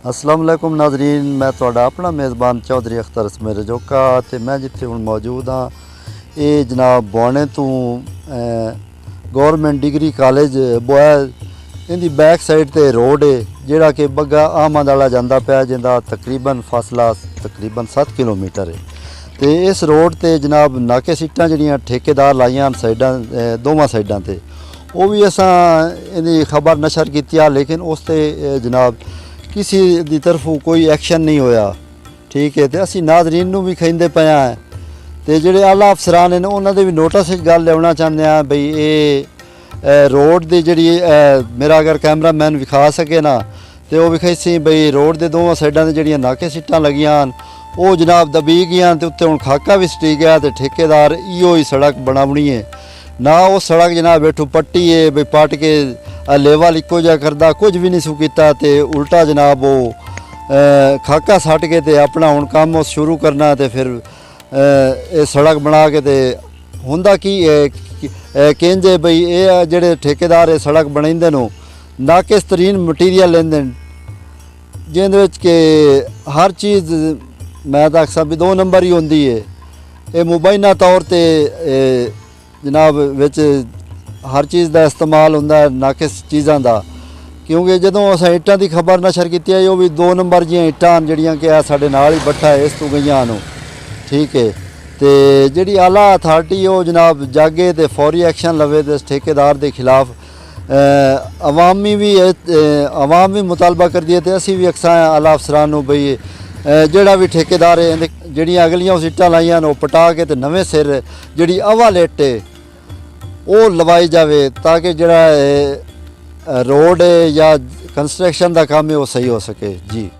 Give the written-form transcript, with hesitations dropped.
अस्सलाम वालेकुम नाजरीन, मैं तुहाडा अपना मेज़बान चौधरी अख्तर इसमें रजोका ते मैं जिथे हुण मौजूद हाँ ये जनाब बुआने तो गौरमेंट डिग्री कॉलेज बॉयज़ इनकी बैक साइड ते रोड है जिहड़ा कि बग्गा आहमद वाला जांदा पिया जिंदा तकरीबन फासला तकरीबन 7 किलोमीटर है। तो इस रोड ते जनाब नाके सीटां जिहड़ियां ठेकेदार लाइयां साइडां दोवां साइडां ते वो भी असां इहदी खबर नशर कीती लेकिन उस ते जनाब किसी दी तरफों कोई एक्शन नहीं होया। ठीक है, तो असी नाजरीन नूं भी कहिंदे पे हैं तो जिहड़े आला अफसरान ने उन्होंने भी नोटिस गल लियाना चाहते हैं बई ये रोड की जिहड़ी मेरा अगर कैमरा मैन विखा सके ना तो वह विखाई सी बई रोड के दोवां साइडां ते जिहड़ियां नाके सीटां लगियां वो जनाब दबी गई तो उत्ते हुण खाका भी सटी गया तो ठेकेदार इहो ही सड़क बनावनी है ना वो सड़क जनाब बैठू पट्टी है बई पट के लेवल इक्को जिहा करदा कुछ भी नहीं सू कीता ते उल्टा जनाब वो खाका सट के ते अपना हुण काम शुरू करना ते फिर ये सड़क बना के ते हुंदा की कहंदे बई ये जिहड़े ठेकेदार ये सड़क बनाइंदे नो नाकिस तरीन मटीरियल लेंदे जिहदे विच के हर चीज़ मैं तो आखसां भी 2 नंबर ही होंदी है। ये मुबैना तौर ते जनाब विच हर चीज़ का इस्तेमाल होंदा है नाकिस चीज़ों का क्योंकि जदों अस इट्टां की खबर नशर की वो भी 2 नंबर जी इट्टां जिहड़ियां कि साडे नाल ही बट्ठा है इस तू गईयां नो। ठीक है, तो जिहड़ी आला अथार्टी वो जनाब जागे तो फौरी एक्शन लवे तो इस ठेकेदार के खिलाफ अवामी भी अवाम भी मुतालबा कर दिए तो असी भी अक्सां आला अफसरान नूं बई जिहड़ा भी ठेकेदार है जिहड़ियां अगलियां सीटां लाइयां वो पटा के तो नवें सिर जिहड़ी अवा लेट है वो लवाई जाए ताकि जिहड़ा रोड है या कंस्ट्रक्शन का काम है वो सही हो सके जी।